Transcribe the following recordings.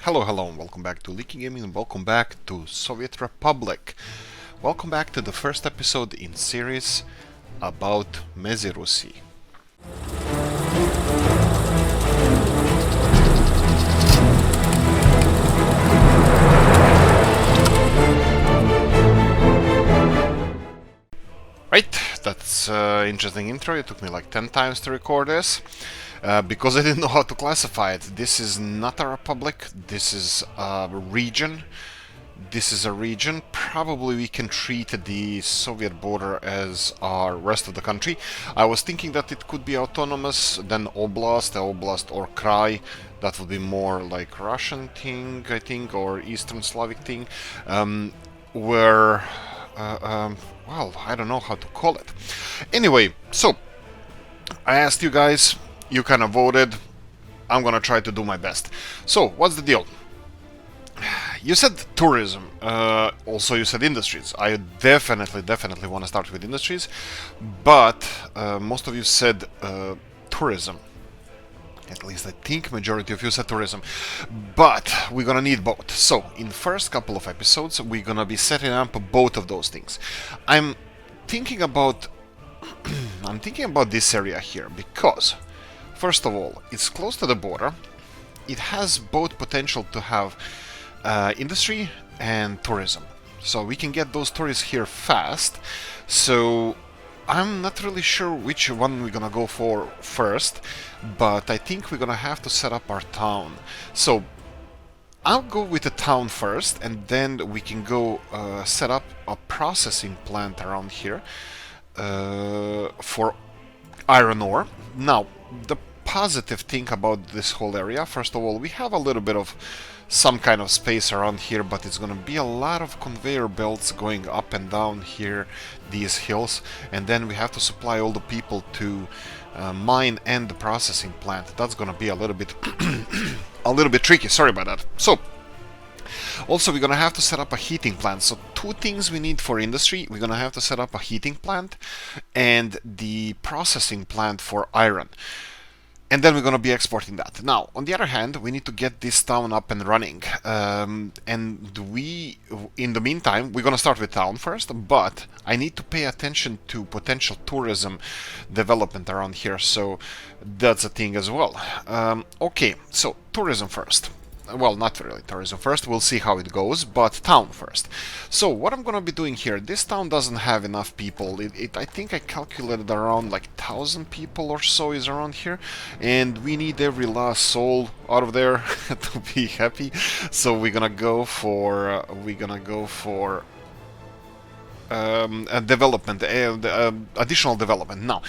Hello, and welcome back to Oolykee Gaming, and welcome back to Soviet Republic. Welcome back to the first episode in series about Mezirusy. Right, that's interesting intro. It took me like 10 times to record this. Because I didn't know how to classify it. This is not a republic, this is a region. This is a region. Probably we can treat the Soviet border as our rest of the country. I was thinking that it could be autonomous, then oblast or Krai. That would be more like Russian thing, I think, or Eastern Slavic thing. Where, well, I don't know how to call it. Anyway, so I asked you guys. You kind of voted. I'm gonna try to do my best. So, what's the deal? You said tourism. Also, you said industries. I definitely want to start with industries, but most of you said tourism. At least I think majority of you said tourism. But we're gonna need both. So, in first couple of episodes, we're gonna be setting up both of those things. I'm thinking about this area here because, first of all, it's close to the border. It has both potential to have industry and tourism. So we can get those tourists here fast. So I'm not really sure which one we're gonna go for first, but I think we're gonna have to set up our town. So I'll go with the town first, and then we can go set up a processing plant around here for iron ore. Now, the positive thing about this whole area, first of all, we have a little bit of some kind of space around here, but it's gonna be a lot of conveyor belts going up and down here, these hills, and then we have to supply all the people to mine and the processing plant. That's gonna be a little bit a little bit tricky. Sorry about that. So also, we're gonna have to set up a heating plant. So two things we need for industry. We're gonna have to set up a heating plant and the processing plant for iron. And then we're going to be exporting that. Now, on the other hand, we need to get this town up and running. And we, in the meantime, we're going to start with town first, but I need to pay attention to potential tourism development around here. So that's a thing as well. Okay, so tourism first. Well, not really tourism first, we'll see how it goes, but town first. So what I'm gonna be doing here, this town doesn't have enough people. I think I calculated around like 1,000 people or so is around here, and we need every last soul out of there to be happy. So we're gonna go for a development, additional development. Now,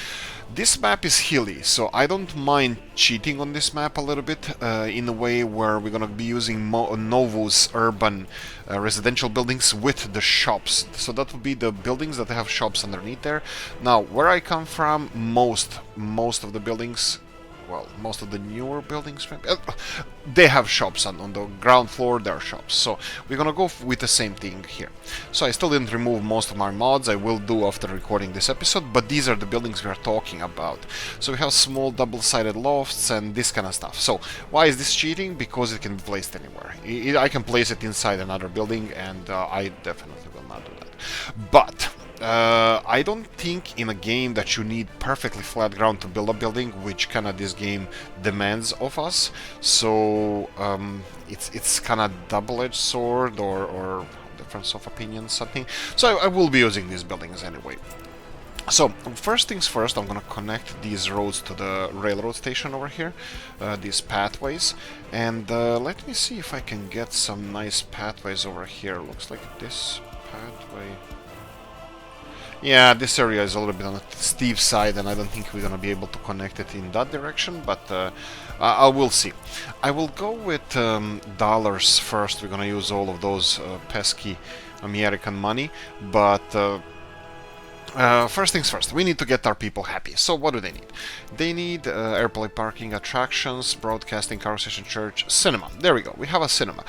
this map is hilly, so I don't mind cheating on this map a little bit in a way where we're gonna be using Novus urban residential buildings with the shops. So that would be the buildings that have shops underneath there. Now, where I come from, most of the buildings, well, most of the newer buildings, they have shops on the ground floor. There are shops, so we're gonna go with the same thing here. So I still didn't remove most of my mods. I will do after recording this episode, but these are the buildings we are talking about. So we have small double-sided lofts and this kind of stuff. So why is this cheating? Because it can be placed anywhere. I can place it inside another building, and I definitely will not do that. But I don't think in a game that you need perfectly flat ground to build a building, which kind of this game demands of us. So it's kind of double-edged sword or difference of opinion, something. So I will be using these buildings anyway. So first things first, I'm gonna connect these roads to the railroad station over here, these pathways, and let me see if I can get some nice pathways over here. Looks like this pathway. Yeah, this area is a little bit on the steep side, and I don't think we're gonna be able to connect it in that direction, but I will see. I will go with dollars first. We're gonna use all of those pesky American money, but First things first, we need to get our people happy. So what do they need? They need airplane parking, attractions, broadcasting, car station, church, cinema. There we go, we have a cinema.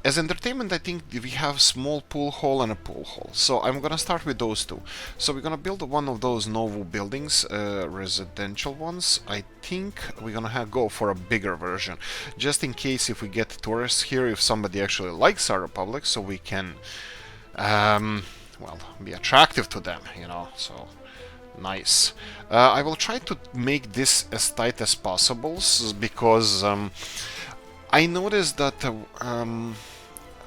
As entertainment, I think we have small pool hall and a pool hall. So I'm gonna start with those two. So we're gonna build one of those novel buildings, residential ones. I think we're gonna go for a bigger version, just in case if we get tourists here, if somebody actually likes our republic, so we can well, be attractive to them, you know, so nice. I will try to make this as tight as possible, because I noticed that oh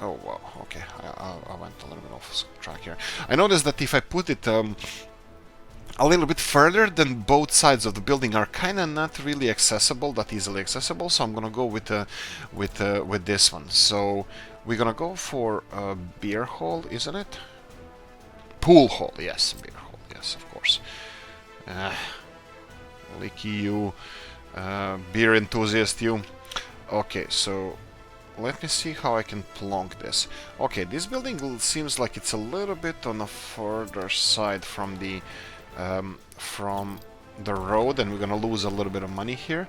wow, okay, I went a little bit off track here. I noticed that if I put it a little bit further, then both sides of the building are kind of not really accessible, that easily accessible, so I'm gonna go with this one. So we're gonna go for a beer hall, isn't it? Pool hall, yes, beer hall, yes, of course. Oolykee, you, beer enthusiast, you. Okay, so let me see how I can plonk this. Okay, this building seems like it's a little bit on the further side from the road, and we're gonna lose a little bit of money here.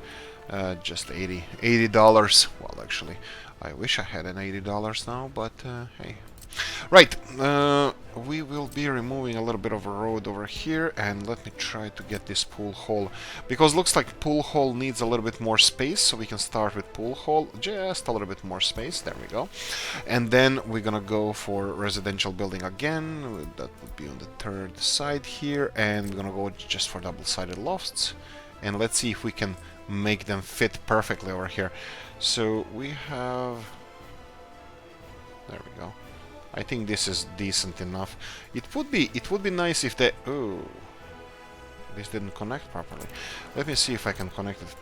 Just $80. Well, actually, I wish I had an $80 now, but hey. Right, we will be removing a little bit of a road over here, and let me try to get this pool hall, because looks like pool hall needs a little bit more space, so we can start with pool hall, just a little bit more space, there we go. And then we're gonna go for residential building again, that would be on the third side here, and we're gonna go just for double-sided lofts, and let's see if we can make them fit perfectly over here. So we have, there we go. I think this is decent enough. It would be nice if they... Oh, this didn't connect properly. Let me see if I can connect it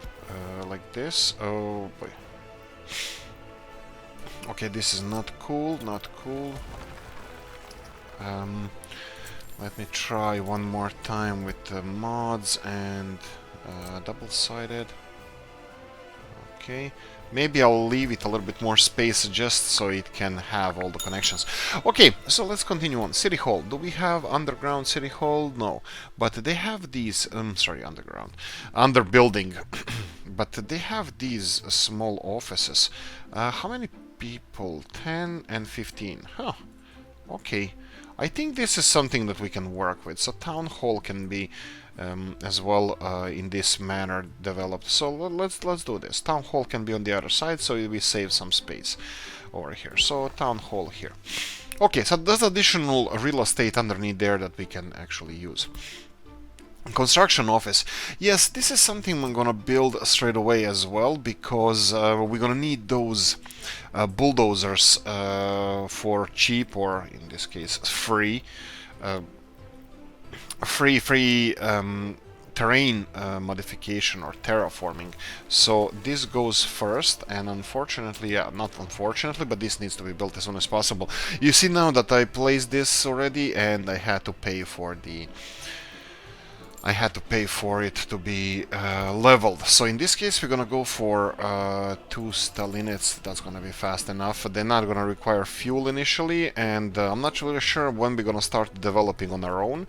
like this. Oh boy. Okay, this is not cool, not cool. Let me try one more time with the mods and double-sided. Okay. Maybe I'll leave it a little bit more space just so it can have all the connections. Okay, so let's continue on. City Hall. Do we have underground City Hall? No. But they have these... sorry, underground. Under building. But they have these small offices. How many people? 10 and 15. Huh. Okay. I think this is something that we can work with. So Town Hall can be... as well in this manner developed. So let's do this. Town hall can be on the other side, so we save some space over here. So town hall here. Okay, so there's additional real estate underneath there that we can actually use. Construction office. Yes, this is something I'm gonna build straight away as well, because we're gonna need those bulldozers for cheap, or in this case free. Free terrain modification or terraforming. So this goes first, and unfortunately, yeah, not unfortunately, but this needs to be built as soon as possible. You see now that I placed this already, and I had to pay for the... it to be leveled. So in this case, we're gonna go for 2 stalinets. That's gonna be fast enough. They're not gonna require fuel initially, and I'm not really sure when we're gonna start developing on our own,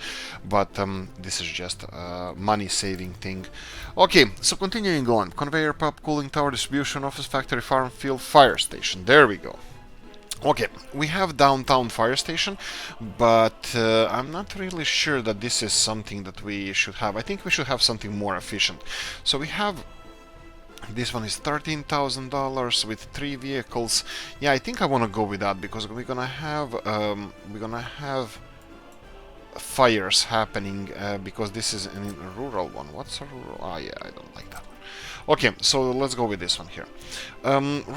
but this is just a money-saving thing. Okay, so continuing on. Conveyor pub, cooling tower, distribution office, factory, farm, field, fire station. There we go. Okay, we have downtown fire station, but I'm not really sure that this is something that we should have. I think we should have something more efficient. So we have... This one is $13,000 with 3 vehicles. Yeah, I think I want to go with that, because we're gonna have fires happening, because this is a rural one. What's a rural? Ah, yeah, I don't like that one. Okay, so let's go with this one here.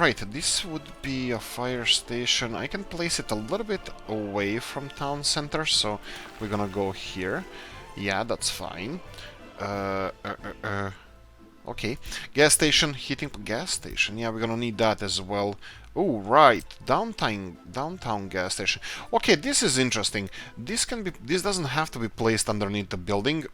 Right, this would be a fire station. I can place it a little bit away from town center, so we're gonna go here. Yeah, that's fine. Okay, gas station, heating gas station. Yeah, we're gonna need that as well. Oh, right, downtown gas station. Okay, this is interesting. This doesn't have to be placed underneath the building.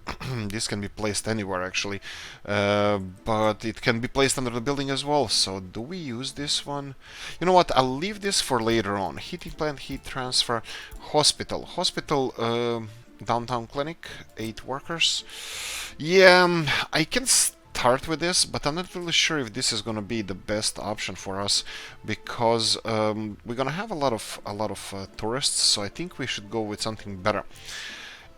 This can be placed anywhere actually, but it can be placed under the building as well. So do we use this one? You know what? I'll leave this for later on. Heating plant, heat transfer, hospital. Downtown clinic, 8 workers. Yeah, I can start with this, but I'm not really sure if this is gonna be the best option for us because we're gonna have a lot of tourists. So I think we should go with something better.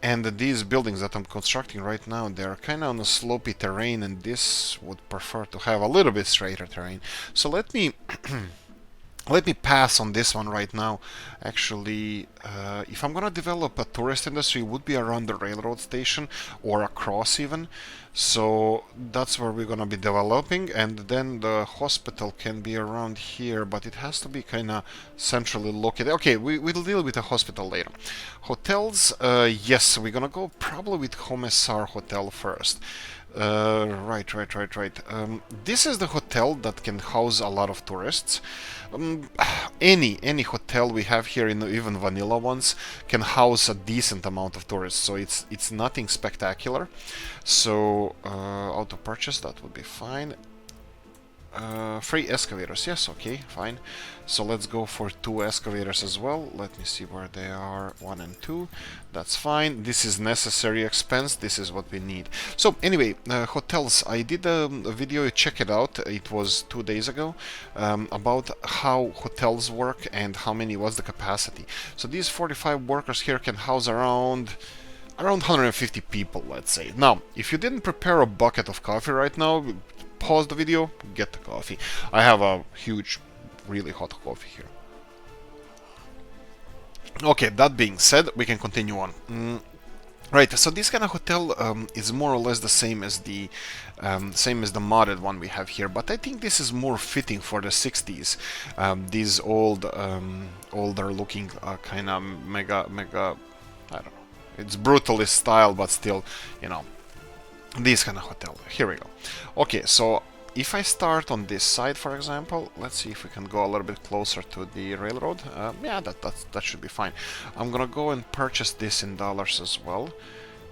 And these buildings that I'm constructing right now, they're kind of on a slopey terrain, and this would prefer to have a little bit straighter terrain. So let me let me pass on this one right now. Actually, if I'm gonna develop a tourist industry, it would be around the railroad station or across even. So that's where we're gonna be developing, and then the hospital can be around here, but it has to be kind of centrally located. Okay, we'll deal with the hospital later. Hotels, yes, we're gonna go probably with Homesar Hotel first. Right. This is the hotel that can house a lot of tourists. Any hotel we have here, in even vanilla ones, can house a decent amount of tourists. So it's nothing spectacular. So auto purchase, that would be fine. Free excavators, yes, okay, fine. So let's go for 2 excavators as well. Let me see where they are, 1 and 2. That's fine. This is necessary expense. This is what we need. So anyway, hotels. I did a video, check it out. It was 2 days ago, about how hotels work and how many was the capacity. So these 45 workers here can house around 150 people, let's say. Now, if you didn't prepare a bucket of coffee right now, pause the video, get the coffee. I have a huge, really hot coffee here. Okay, that being said, we can continue on. Right, so this kind of hotel is more or less the same as the modded one we have here, but I think this is more fitting for the 60s. These older looking kind of mega, I don't know. It's brutalist style, but still, you know, this kind of hotel. Here we go. Okay, so if I start on this side, for example, let's see if we can go a little bit closer to the railroad. Yeah, that should be fine. I'm gonna go and purchase this in dollars as well.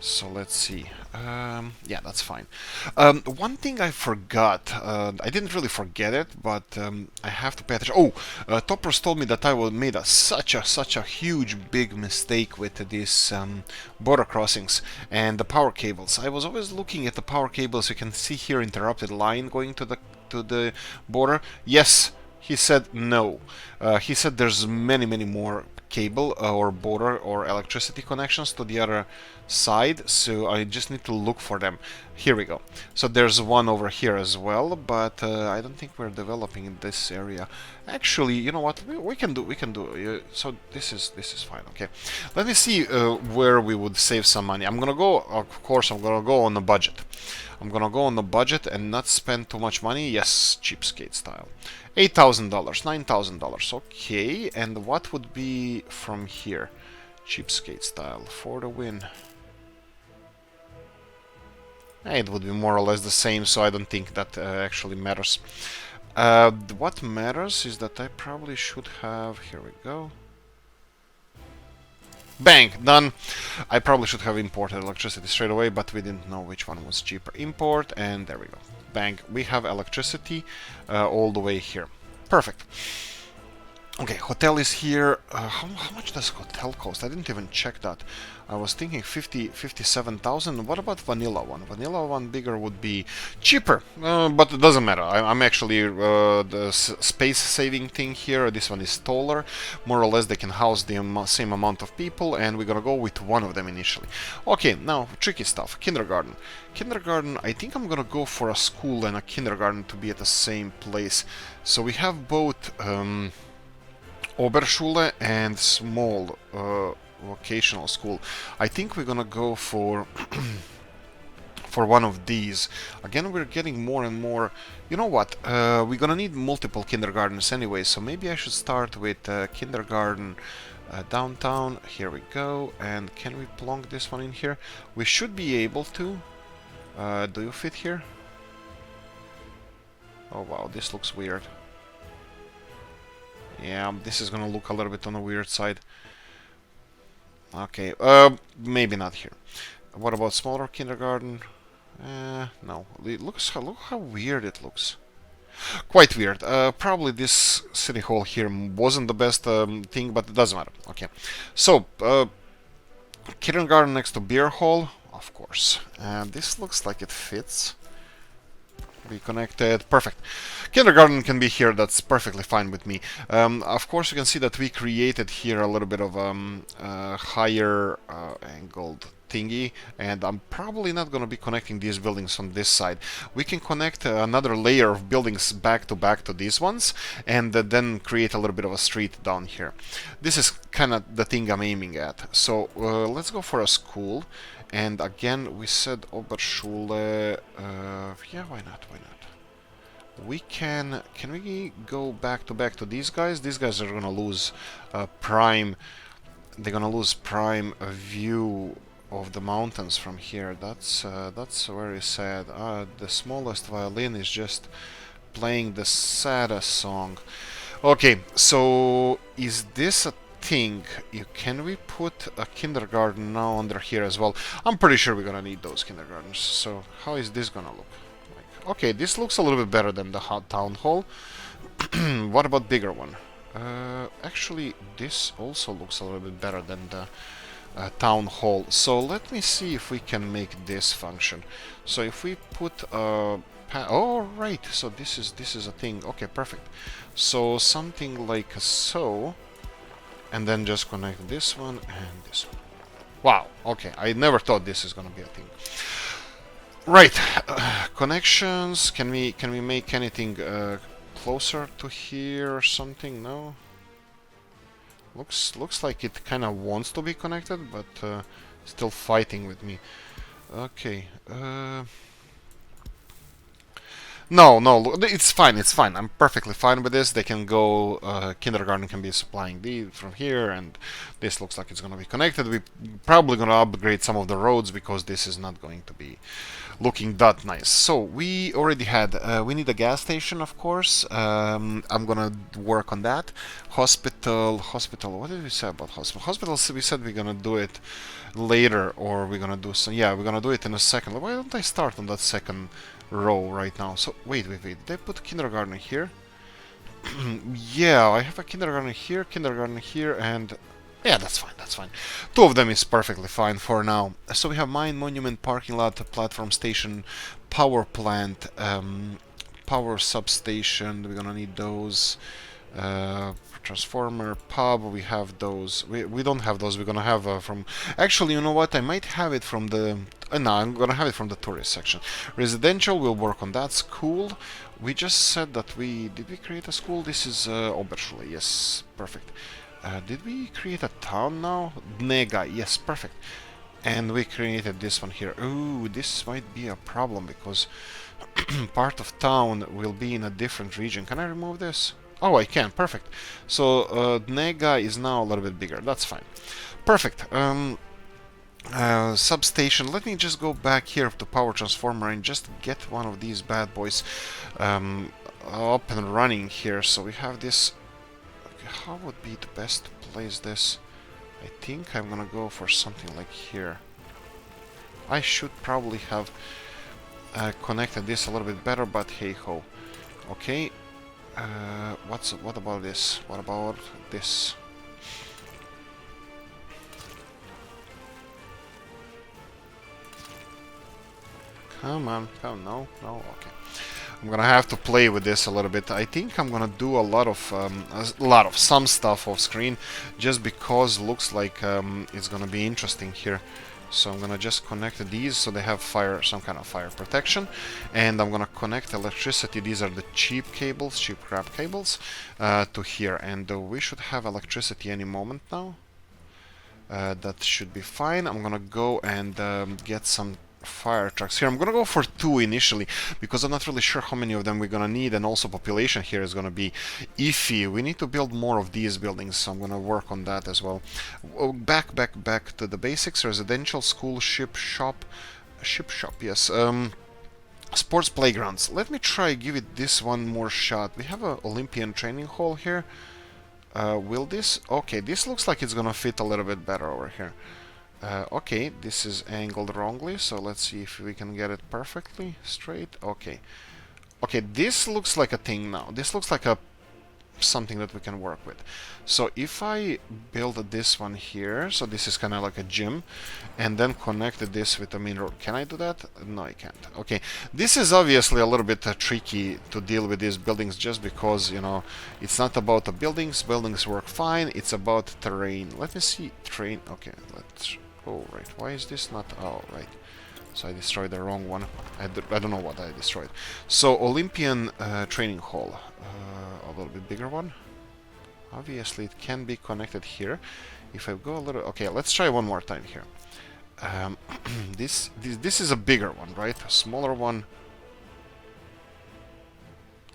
So let's see. Yeah, that's fine. One thing I forgot, I didn't really forget it, but I have to pay attention. Oh, Toppers told me that I made such a huge big mistake with these border crossings and the power cables. I was always looking at the power cables. You can see here interrupted line going to the border. Yes, he said no. He said there's many more cable or border or electricity connections to the other side, so I just need to look for them. Here we go. So there's one over here as well, but I don't think we're developing in this area. Actually, you know what? We can do. So this is fine. Okay. Let me see where we would save some money. I'm gonna go. Of course, I'm gonna go on the budget. I'm gonna go on the budget and not spend too much money. Yes, cheapskate style. $8,000, $9,000. Okay, and what would be from here? Cheapskate style for the win. It would be more or less the same, so I don't think that actually matters. What matters is that I probably should have... Here we go. Bang! Done! I probably should have imported electricity straight away, but we didn't know which one was cheaper. Import, and there we go. Bang! We have electricity all the way here. Perfect. Okay, hotel is here. How much does hotel cost? I didn't even check that. I was thinking 57,000. What about vanilla one? Vanilla one bigger would be cheaper, but it doesn't matter. I'm actually the space saving thing here. This one is taller. More or less they can house the same amount of people, and we're gonna go with one of them initially. Okay, now tricky stuff. Kindergarten. Kindergarten, I think I'm gonna go for a school and a kindergarten to be at the same place. So we have both Oberschule and small vocational school. I think we're gonna go for for one of these. Again, we're getting more and more. You know what? We're gonna need multiple kindergartens anyway, so maybe I should start with kindergarten downtown. Here we go. And can we plonk this one in here? We should be able to. Do you fit here? Oh wow, this looks weird. Yeah, this is gonna look a little bit on the weird side. Okay, maybe not here. What about smaller kindergarten? No. Look how weird it looks. Quite weird. Probably this city hall here wasn't the best thing, but it doesn't matter. Okay. So, Kindergarten next to beer hall, of course. And this looks like it fits. Be connected. Perfect. Kindergarten can be here. That's perfectly fine with me. Of course, you can see that we created here a little bit of higher angled thingy, and I'm probably not going to be connecting these buildings on this side. We can connect another layer of buildings back to these ones, and then create a little bit of a street down here. This is kind of the thing I'm aiming at. So let's go for a school. And again, we said Oberschule. Yeah, why not? Why not? We can we go back to these guys? These guys are gonna lose prime. They're gonna lose prime view of the mountains from here. That's very sad. The smallest violin is just playing the saddest song. Okay, so is this a thing? Can we put a kindergarten now under here as well? I'm pretty sure we're gonna need those kindergartens. So how is this gonna look? Like, okay, this looks a little bit better than the town hall. What about bigger one? Actually, this also looks a little bit better than the town hall. So let me see if we can make this function. So if we put oh right, so this is a thing. Okay, perfect. So something like so, and then just connect this one and this one. Wow. Okay, I never thought this is gonna be a thing. Right. Connections. Can we make anything closer to here or something? No. Looks like it kind of wants to be connected, but still fighting with me. Okay. No, it's fine, it's fine. I'm perfectly fine with this. They can go, kindergarten can be supplying these from here, and this looks like it's going to be connected. We're probably going to upgrade some of the roads, because this is not going to be looking that nice. So, we already had, we need a gas station, of course. I'm going to work on that. Hospital, what did we say about hospital? Hospital, we said we're going to do it later, or we're going to do some, yeah, we're going to do it in a second. Why don't I start on that second row right now? So wait, did I put kindergarten here? Yeah, I have a kindergarten here, and yeah, that's fine. Two of them is perfectly fine for now. So we have mine, monument, parking lot, platform station, power plant, power substation. We're gonna need those. Transformer, pub, we have those. We don't have those. We're gonna have from. Actually, you know what? I might have it from the. No, I'm gonna have it from the tourist section. Residential, we'll work on that. School, we just said that we did. We create a school. This is Oberschule. Yes, perfect. Did we create a town now? Nega. Yes, perfect. And we created this one here. Ooh, this might be a problem, because part of town will be in a different region. Can I remove this? Oh, I can. Perfect. So Nega is now a little bit bigger. That's fine. Perfect. Substation. Let me just go back here to power transformer and just get one of these bad boys up and running here. So we have this. Okay, how would be the best to place this? I think I'm gonna go for something like here. I should probably have connected this a little bit better, but hey ho. Okay. What about this? What about this? Come on, no, okay. I'm gonna have to play with this a little bit. I think I'm gonna do a lot of some stuff off screen, just because looks like it's gonna be interesting here. So I'm gonna just connect these so they have some kind of fire protection, and I'm gonna connect electricity. These are the cheap crap cables, to here, and we should have electricity any moment now. That should be fine. I'm gonna go and get some fire trucks here. I'm gonna go for 2 initially, because I'm not really sure how many of them we're gonna need, and also population here is gonna be iffy. We need to build more of these buildings, so I'm gonna work on that as well. Back to the basics. Residential, school, ship shop, yes. Sports playgrounds. Let me try give it this one more shot. We have a Olympian training hall here. Will this? Okay, this looks like it's gonna fit a little bit better over here. Okay, this is angled wrongly, so let's see if we can get it perfectly straight. Okay, this looks like a thing now. This looks like a something that we can work with. So if I build this one here, so this is kind of like a gym, and then connect this with the main road. Can I do that? No, I can't. Okay, this is obviously a little bit tricky to deal with these buildings, just because, you know, it's not about the buildings. Buildings work fine. It's about terrain. Let me see. Terrain. Okay, let's... Oh, right. Why is this not... Oh, right. So I destroyed the wrong one. I don't know what I destroyed. So Olympian training hall. A little bit bigger one. Obviously it can be connected here. If I go a little... Okay, let's try one more time here. This is a bigger one, right? A smaller one.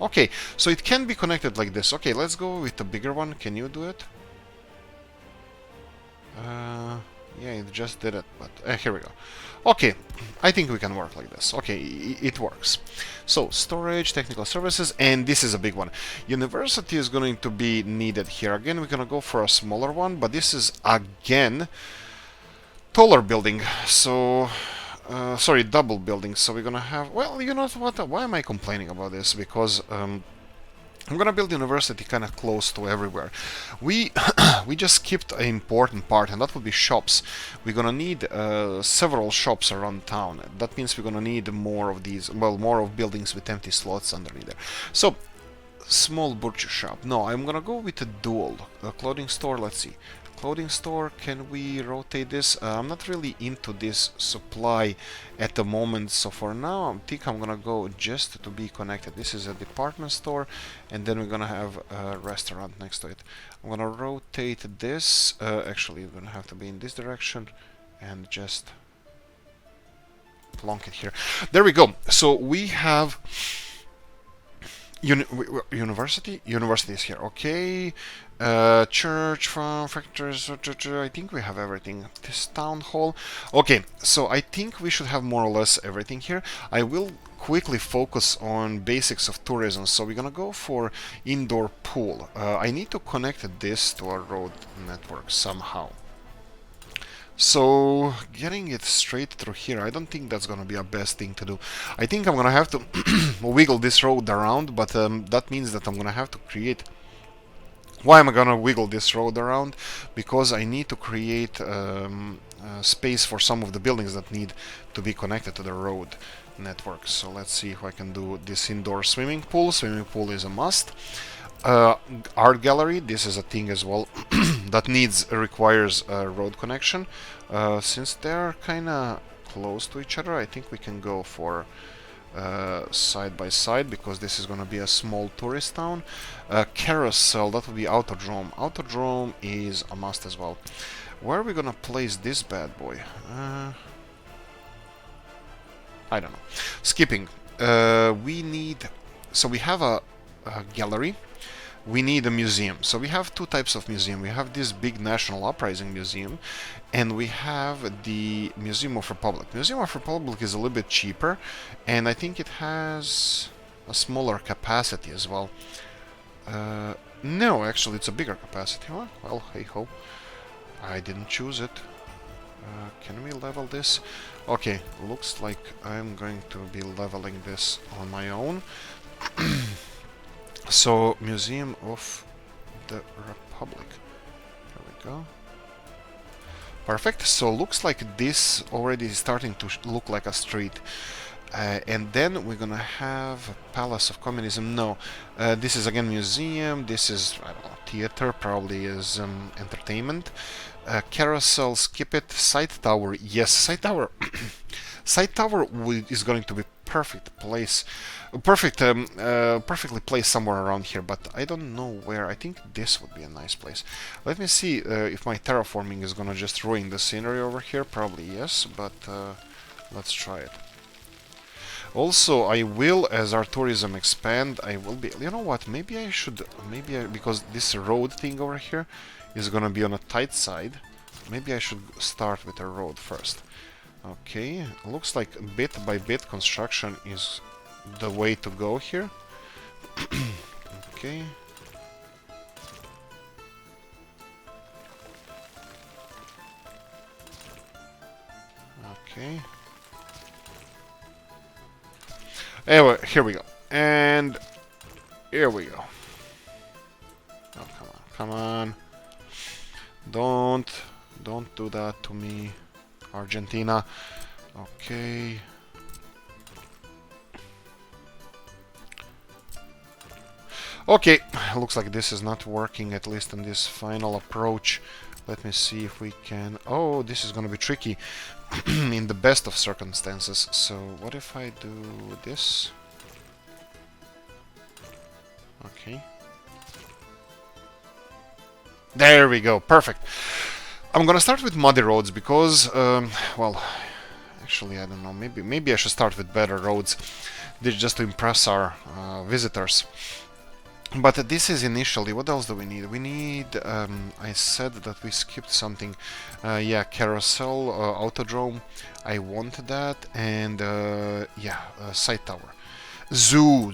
Okay, so it can be connected like this. Okay, let's go with the bigger one. Can you do it? Yeah, it just did it, but here we go. Okay, I think we can work like this. Okay, it works. So, storage, technical services, and this is a big one. University is going to be needed here. Again, we're going to go for a smaller one, but this is, again, taller building. So, sorry, double building. So we're going to have... Well, you know what? Why am I complaining about this? Because... I'm gonna build university kind of close to everywhere. We we just skipped an important part, and that would be shops. We're gonna need several shops around town. That means we're gonna need more of these, well, more of buildings with empty slots underneath there. So, small butcher shop. No, I'm gonna go with a dual clothing store. Let's see. Clothing store, can we rotate this? I'm not really into this supply at the moment, so for now I think I'm gonna go just to be connected. This is a department store, and then we're gonna have a restaurant next to it. I'm gonna rotate this, actually it's gonna have to be in this direction, and just plonk it here. There we go. So we have university is here. Okay, church, farm, factories. I think we have everything. This town hall. Okay, so I think we should have more or less everything here. I will quickly focus on basics of tourism. So we're gonna go for indoor pool. I need to connect this to our road network somehow. So, getting it straight through here, I don't think that's gonna be a best thing to do. I think I'm gonna have to wiggle this road around, but that means that I'm gonna have to create... Why am I gonna wiggle this road around? Because I need to create space for some of the buildings that need to be connected to the road network. So let's see if I can do this indoor swimming pool. Swimming pool is a must. Art gallery, this is a thing as well that requires a road connection. Since they're kind of close to each other, I think we can go for side by side, because this is going to be a small tourist town. Carousel, that would be Autodrome. Autodrome is a must as well. Where are we going to place this bad boy? I don't know. Skipping. We need... So we have a gallery. We need a museum. So we have two types of museum. We have this big National Uprising Museum, and we have the Museum of Republic. Museum of Republic is a little bit cheaper, and I think it has a smaller capacity as well. No, actually it's a bigger capacity. Well, hey ho. I didn't choose it. Can we level this? Okay, looks like I'm going to be leveling this on my own. So, Museum of the Republic. There we go. Perfect. So, looks like this already is starting to look like a street. And then we're gonna have Palace of Communism. No, this is again museum. This is, I don't know, theater. Probably is entertainment. Carousel, skip it. Sight Tower, yes, Sight Tower. Sight Tower is going to be perfect place, perfectly placed somewhere around here, but I don't know where. I think this would be a nice place. Let me see if my terraforming is gonna just ruin the scenery over here. Probably yes, but let's try it. Also, I will, as our tourism expand, I will be... You know what? Maybe I should... because this road thing over here is gonna be on a tight side. Maybe I should start with a road first. Okay, looks like bit by bit construction is the way to go here. Okay. Okay. Anyway, here we go. And here we go. Oh, come on, come on. Don't do that to me, Argentina. Okay. Okay, looks like this is not working, at least in this final approach. Let me see if we can... Oh, this is gonna be tricky in the best of circumstances. So what if I do this? Okay. There we go, perfect. I'm gonna start with muddy roads because, well, actually I don't know, maybe I should start with better roads. This just to impress our visitors. But this is initially, what else do we need? We need, I said that we skipped something. Yeah, carousel, autodrome, I want that, and yeah, side tower. Zoo.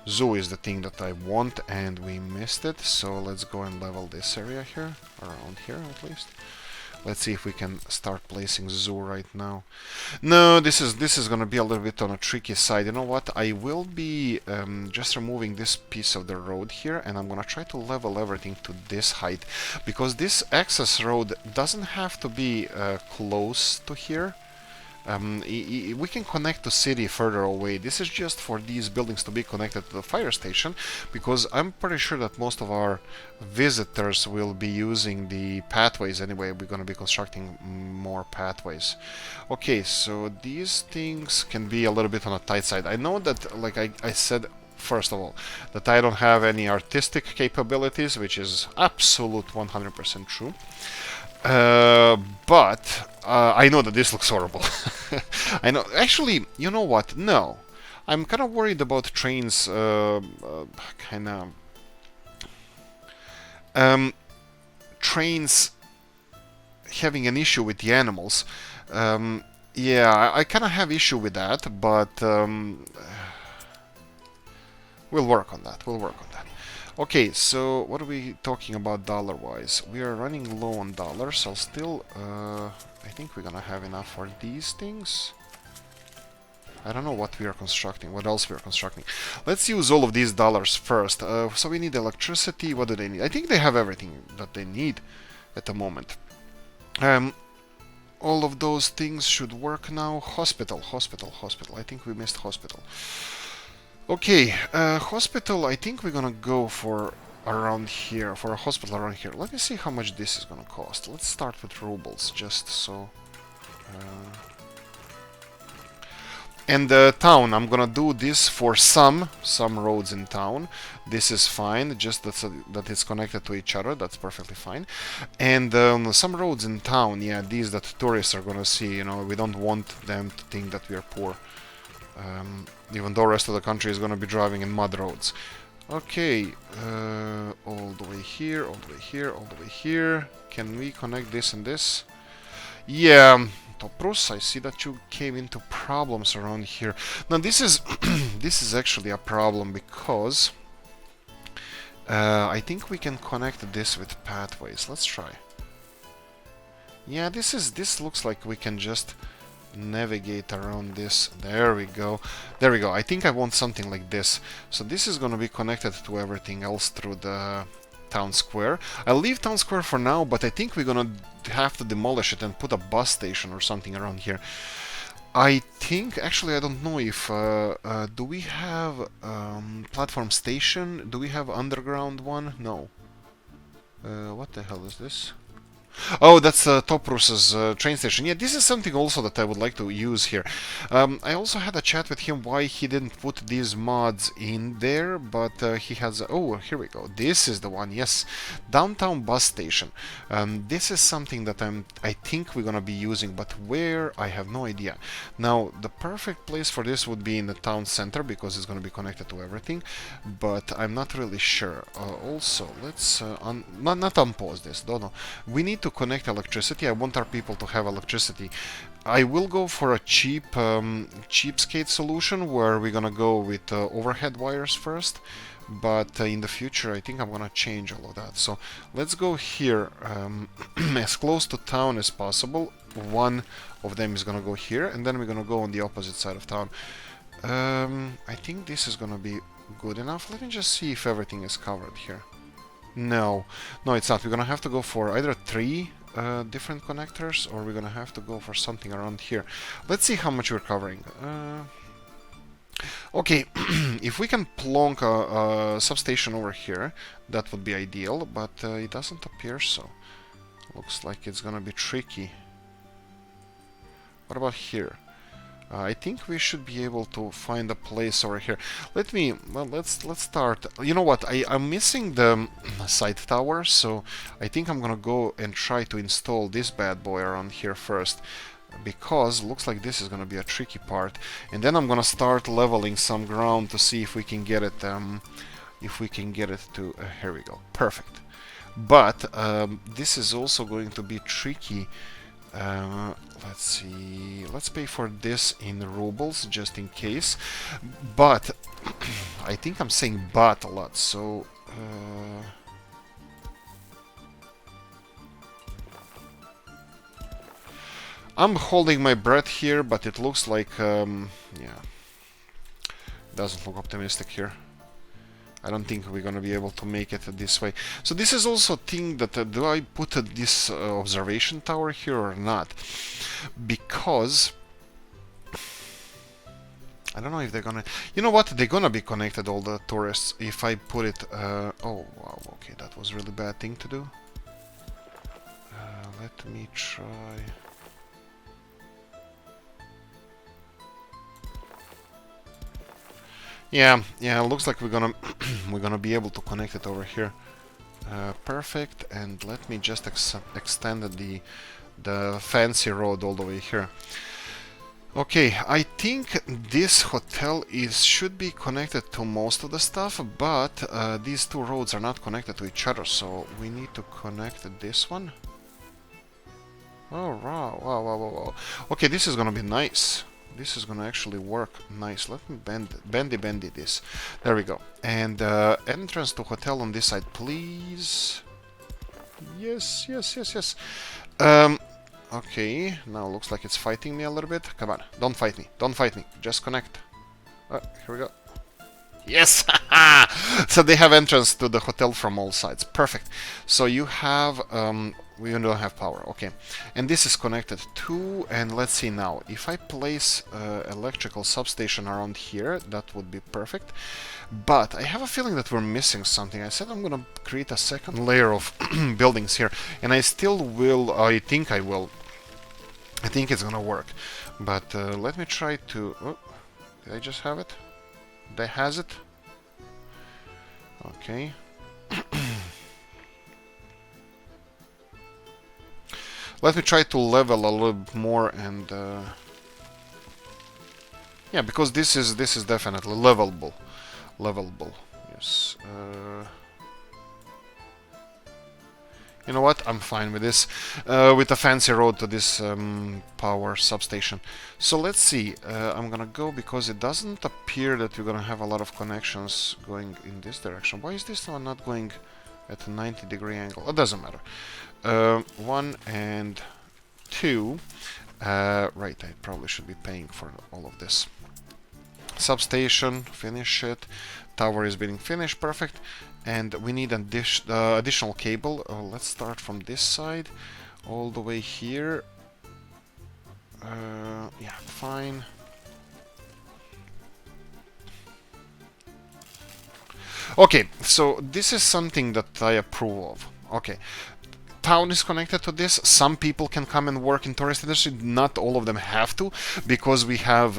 Zoo is the thing that I want, and we missed it, so let's go and level this area here, around here at least. Let's see if we can start placing zoo right now. No, this is gonna be a little bit on a tricky side. You know what? I will be just removing this piece of the road here, and I'm gonna try to level everything to this height, because this access road doesn't have to be close to here. We can connect to city further away. This is just for these buildings to be connected to the fire station, because I'm pretty sure that most of our visitors will be using the pathways anyway. We're going to be constructing more pathways. Okay, so these things can be a little bit on a tight side. I know that, like I said, first of all, that I don't have any artistic capabilities, which is absolute 100% true. But I know that this looks horrible. I know. Actually, you know what? No, I'm kind of worried about trains. Kind of trains having an issue with the animals. Yeah, I kind of have issue with that, but we'll work on that. We'll work on that. Okay, so what are we talking about dollar-wise? We are running low on dollars. I'll still... I think we're gonna have enough for these things. I don't know what we are constructing, what else we are constructing. Let's use all of these dollars first. So we need electricity. What do they need? I think they have everything that they need at the moment. All of those things should work now. Hospital. I think we missed hospital. Okay, hospital, I think we're gonna go for around here, for a hospital around here. Let me see how much this is gonna cost. Let's start with rubles, just so... And town, I'm gonna do this for some roads in town. This is fine, just that it's connected to each other, that's perfectly fine. And some roads in town, yeah, these that tourists are gonna see, you know, we don't want them to think that we are poor. Even though the rest of the country is going to be driving in mud roads. Okay, all the way here, all the way here, all the way here. Can we connect this and this? Yeah, Toprus, I see that you came into problems around here. Now this is this is actually a problem because I think we can connect this with pathways. Let's try. Yeah, this looks like we can just navigate around this. There we go. There we go. I think I want something like this. So this is going to be connected to everything else through the town square. I'll leave town square for now, but I think we're going to have to demolish it and put a bus station or something around here. I think, actually I don't know if, do we have platform station? Do we have underground one? No. What the hell is this? Oh, that's Toprus's train station. Yeah, this is something also that I would like to use here. I also had a chat with him why he didn't put these mods in there, but he has... Oh, here we go. This is the one, yes. Downtown bus station. This is something that I think we're gonna be using, but where? I have no idea. Now, the perfect place for this would be in the town center, because it's gonna be connected to everything, but I'm not really sure. Also, let's... not unpause this, don't know. We need to connect electricity. I want our people to have electricity. I will go for a cheapskate solution where we're gonna go with overhead wires first, but in the future I think I'm gonna change all of that. So let's go here as close to town as possible. One of them is gonna go here, and then we're gonna go on the opposite side of town. I think this is gonna be good enough? Let me just see if everything is covered here. No, no, it's not. We're gonna have to go for either 3 different connectors, or we're gonna have to go for something around here. Let's see how much we're covering. Okay, if we can plonk a substation over here, that would be ideal, but it doesn't appear so. Looks like it's gonna be tricky. What about here? I think we should be able to find a place over here. Let's start. You know what? I'm missing the side tower, so I think I'm gonna go and try to install this bad boy around here first, because looks like this is gonna be a tricky part. And then I'm gonna start leveling some ground to see if we can get it. If we can get it to here we go. Perfect. But this is also going to be tricky. Let's see, let's pay for this in rubles just in case, but I think I'm saying but a lot, so I'm holding my breath here, but it looks like yeah, doesn't look optimistic here. I don't think we're gonna be able to make it this way. So this is also a thing that do I put this observation tower here or not? Because I don't know if they're gonna. You know what? They're gonna be connected, all the tourists, if I put it. Oh wow. Okay, that was a really bad thing to do. Let me try. Yeah, looks like we're gonna we're gonna be able to connect it over here. Perfect, and let me just extend the fancy road all the way here. Okay, I think this hotel should be connected to most of the stuff, but these 2 roads are not connected to each other, so we need to connect this one. Oh wow. Okay, this is gonna be nice. This is gonna actually work nice. Let me bendy this. There we go. And entrance to hotel on this side, please. Yes. Okay, now looks like it's fighting me a little bit. Come on, don't fight me. Just connect. Here we go. Yes! So they have entrance to the hotel from all sides. Perfect. So you have we don't have power. Okay, and this is connected to. And let's see now. If I place electrical substation around here, that would be perfect. But I have a feeling that we're missing something. I said I'm gonna create a second layer of buildings here, and I still will. I think I will. I think it's gonna work. But let me try to. Oh, did I just have it? That has it. Okay. Let me try to level a little bit more, and yeah, because this is definitely levelable. Yes. You know what? I'm fine with this. With a fancy road to this power substation. So let's see. I'm gonna go because it doesn't appear that we're gonna have a lot of connections going in this direction. Why is this one not going at a 90-degree angle? It doesn't matter. 1 and 2. Right, I probably should be paying for all of this. Substation, finish it. Tower is being finished, perfect. And we need an additional cable. Let's start from this side all the way here. Yeah, fine. Okay, so this is something that I approve of. Okay, town is connected to this. Some people can come and work in tourist industry. Not all of them have to, because we have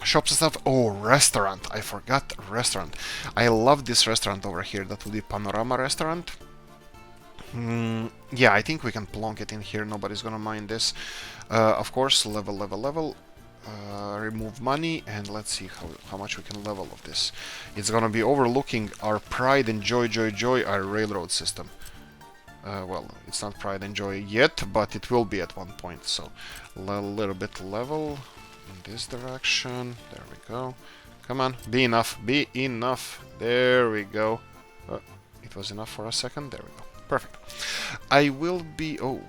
shops and stuff. Oh, restaurant. I forgot restaurant. I love this restaurant over here. That would be Panorama Restaurant. Yeah, I think we can plonk it in here. Nobody's gonna mind this. Of course, level. Remove money, and let's see how much we can level of this. It's gonna be overlooking our pride and joy, our railroad system. Well, it's not pride and joy yet, but it will be at one point. So a little bit level in this direction. There we go. Come on, be enough. There we go. It was enough for a second. There we go. Perfect. I will be... Oh,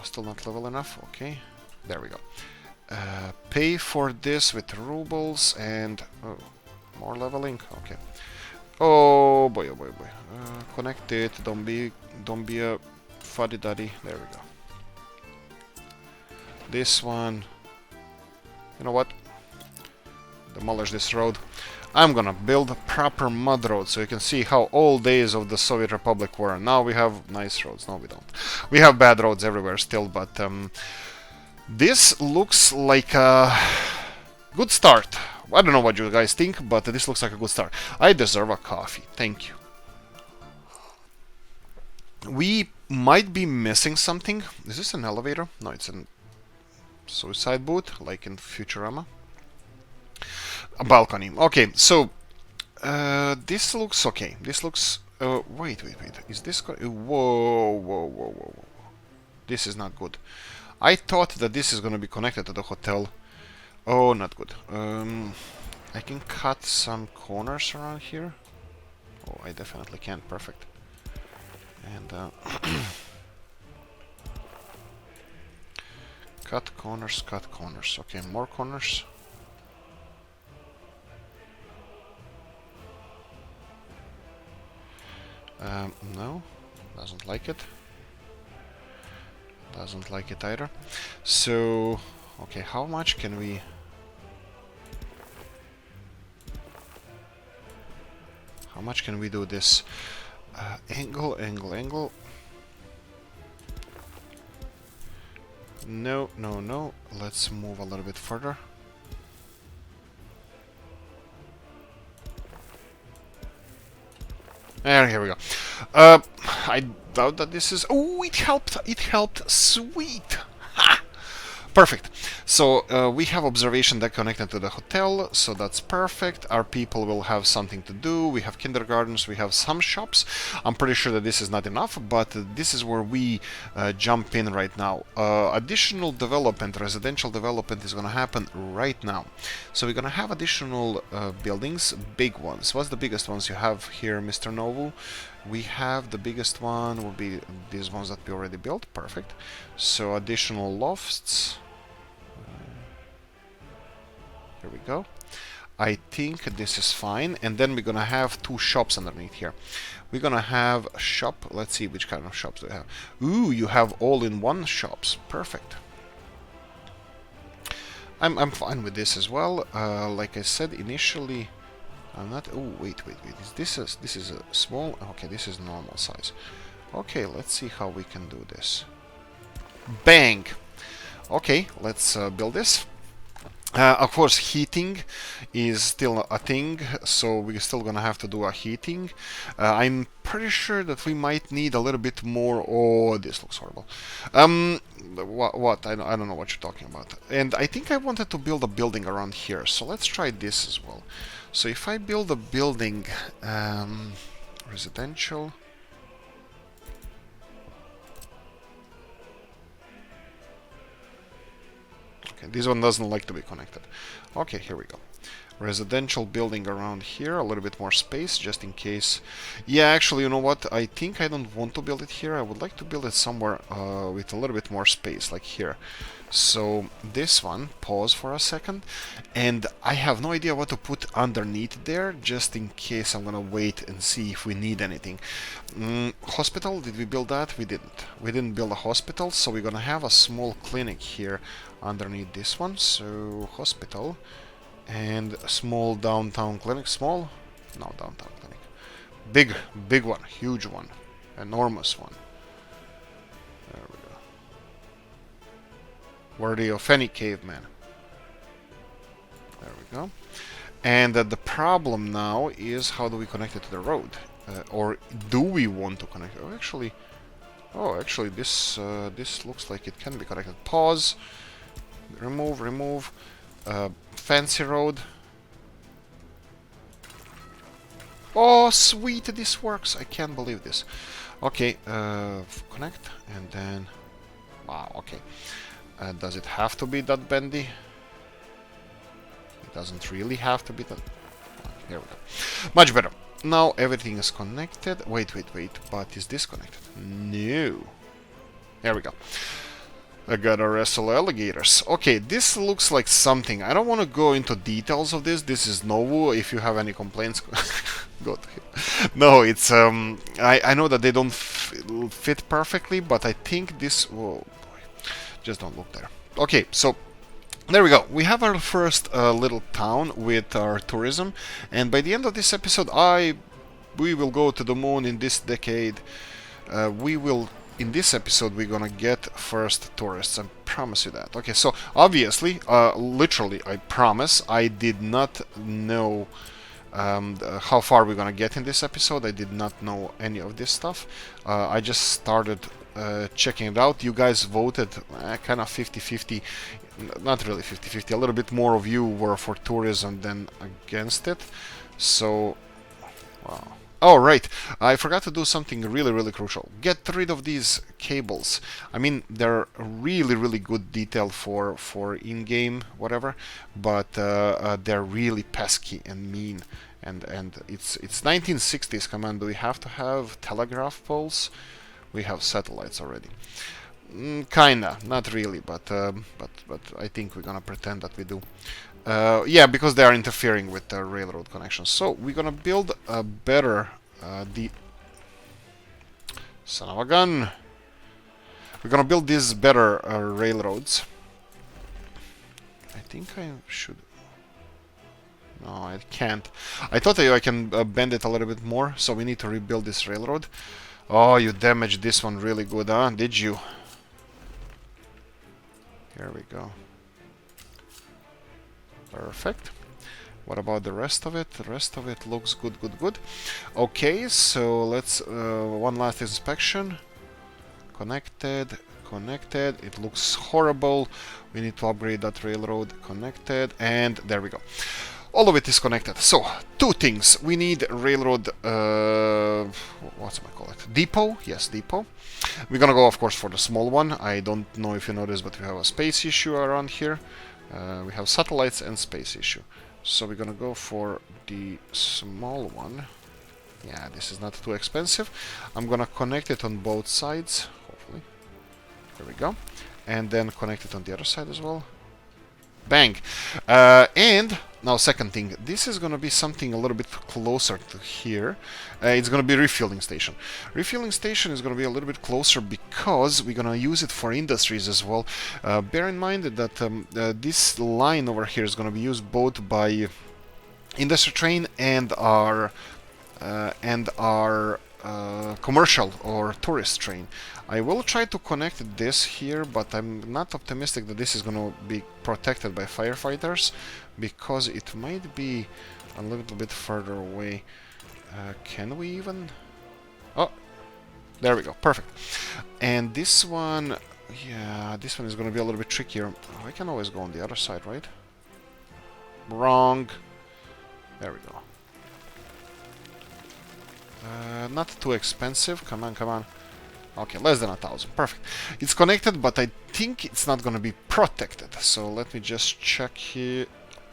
still not level enough. Okay, there we go. Pay for this with rubles, and... Oh, More leveling. Okay. Oh boy, oh boy, oh boy. Connect it. Don't be a fuddy duddy. There we go. This one. You know what? Demolish this road. I'm gonna build a proper mud road so you can see how old days of the Soviet Republic were. Now we have nice roads. No, we don't. We have bad roads everywhere still, but this looks like a good start. I don't know what you guys think, but this looks like a good start. I deserve a coffee. Thank you. We might be missing something. Is this an elevator? No, it's a suicide booth, like in Futurama. A balcony. Okay, so this looks okay. This looks. Wait. Is this? Whoa. This is not good. I thought that this is gonna be connected to the hotel. Oh, not good. I can cut some corners around here. Oh, I definitely can. Perfect. And cut corners. Okay, more corners. No, doesn't like it. Doesn't like it either. So, okay, how much can we... How much can we do this? Angle. No. Let's move a little bit further. Here we go. I doubt that this is... Oh, it helped! It helped! Sweet! Ha! Perfect. So we have observation deck connected to the hotel, so that's perfect. Our people will have something to do. We have kindergartens, we have some shops. I'm pretty sure that this is not enough, but this is where we jump in right now. Additional development, residential development is going to happen right now. So we're going to have additional buildings, big ones. What's the biggest ones you have here, Mr. Novu? We have the biggest one will be these ones that we already built. Perfect. So additional lofts. Here we go. I think this is fine. And then we're gonna have two shops underneath here. We're gonna have a shop. Let's see which kind of shops do we have. Ooh, you have all-in-one shops. Perfect. I'm fine with this as well. Like I said initially, I'm not. Oh, wait. This is a small. Okay, this is normal size. Okay, let's see how we can do this. Bang. Okay, let's build this. Of course, heating is still a thing, so we're still gonna have to do a heating. I'm pretty sure that we might need a little bit more. Oh, this looks horrible. What? I don't know what you're talking about. And I think I wanted to build a building around here, so let's try this as well. So if I build a building, residential. Okay, this one doesn't like to be connected. Okay, here we go. Residential building around here, a little bit more space, just in case. Yeah, actually, you know what? I think I don't want to build it here. I would like to build it somewhere with a little bit more space, like here. So this one, pause for a second, and I have no idea what to put underneath there, just in case. I'm gonna wait and see if we need anything. Hospital, did we build that? We didn't. We didn't build a hospital, so we're gonna have a small clinic here underneath this one. So hospital and a small downtown clinic. Small? No, downtown clinic. Big one, huge one, enormous one. There we go. Worthy of any caveman. There we go. And the problem now is how do we connect it to the road? Or do we want to connect it? Oh, actually, this looks like it can be connected. Pause. Remove. Fancy road. Oh, sweet, this works. I can't believe this. Okay, connect, and then... Wow, okay. Does it have to be that bendy? It doesn't really have to be that... Here we go. Much better. Now everything is connected. Wait. But is this connected? No. There we go. I gotta wrestle alligators. Okay, this looks like something. I don't want to go into details of this. This is Novu. If you have any complaints, go to him. No, it's I know that they don't fit perfectly, but I think this. Whoa, boy, just don't look there. Okay, so there we go. We have our first little town with our tourism, and by the end of this episode, we will go to the moon in this decade. We will in this episode we're gonna get first tourists. I promise you that. Okay, so obviously, literally, I promise I did not know how far we're gonna get in this episode. I did not know any of this stuff. I just started checking it out. You guys voted kind of 50-50, not really 50-50, a little bit more of you were for tourism than against it. So, wow. Oh, right. I forgot to do something really, really crucial. Get rid of these cables. I mean, they're really, really good detail for in-game, whatever, but they're really pesky and mean. And it's 1960s command. Do we have to have telegraph poles? We have satellites already. Kinda, not really, but I think we're gonna pretend that we do. Yeah, because they are interfering with the railroad connections. So we're gonna build a better son of a gun. We're gonna build these better railroads. I think I should. No, I can't. I thought I can bend it a little bit more, so we need to rebuild this railroad. Oh, you damaged this one really good, huh? Did you? Here we go. Perfect. What about the rest of it? The rest of it looks good, good, good. Okay, so let's one last inspection. Connected, connected. It looks horrible. We need to upgrade that railroad. Connected, and there we go. All of it is connected. So, two things. We need railroad, what's it call it? Depot? Yes, depot. We're gonna go, of course, for the small one. I don't know if you noticed, but we have a space issue around here. We have satellites and space issue. So we're gonna go for the small one. Yeah, this is not too expensive. I'm gonna connect it on both sides, hopefully. There we go. And then connect it on the other side as well. Bang! And now, second thing, this is gonna be something a little bit closer to here. It's gonna be refueling station. Refueling station is gonna be a little bit closer because we're gonna use it for industries as well. Bear in mind that this line over here is gonna be used both by industry train and our commercial or tourist train. I will try to connect this here, but I'm not optimistic that this is going to be protected by firefighters because it might be a little bit further away. Can we even? Oh, there we go. Perfect. And this one, yeah, this one is going to be a little bit trickier. Oh, I can always go on the other side, right? Wrong. There we go. Not too expensive. Come on, come on. Okay, less than 1,000. Perfect. It's connected, but I think it's not gonna be protected. So let me just check here.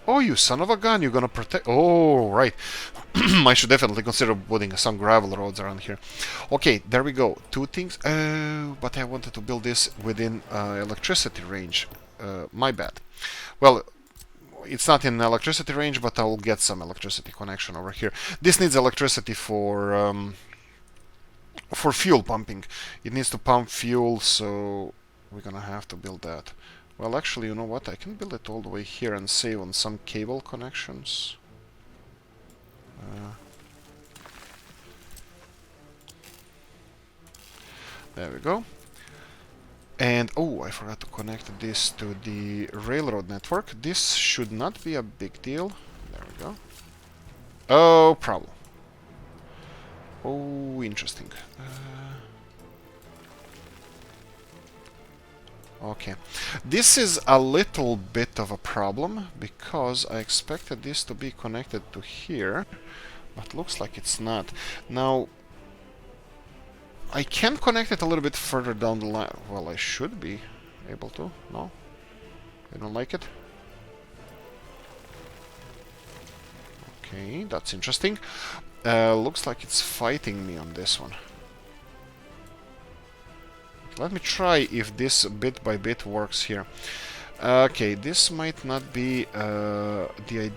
Oh, you son of a gun! You're gonna protect. Oh, right. I should definitely consider putting some gravel roads around here. Okay, there we go. Two things. Oh, but I wanted to build this within electricity range. My bad. Well, it's not in electricity range, but I'll get some electricity connection over here. This needs electricity for fuel pumping. It needs to pump fuel, so we're gonna have to build that. Well, actually, you know what? I can build it all the way here and save on some cable connections. There we go. And, oh, I forgot to connect this to the railroad network. This should not be a big deal. There we go. Oh, problem. Oh, interesting. Okay. This is a little bit of a problem, because I expected this to be connected to here, but looks like it's not. Now, I can connect it a little bit further down the line. Well, I should be able to. No? I don't like it? Okay, that's interesting. Looks like it's fighting me on this one. Let me try if this bit by bit works here. Okay, this might not be the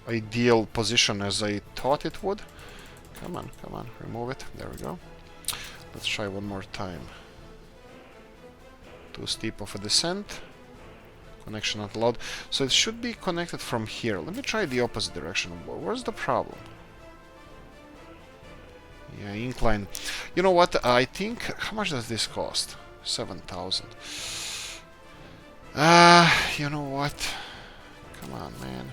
ideal position as I thought it would. Come on, remove it. There we go. Let's try one more time. Too steep of a descent. Connection not allowed. So it should be connected from here. Let me try the opposite direction. Where's the problem? Yeah, incline. You know what? I think... How much does this cost? 7,000. You know what? Come on, man.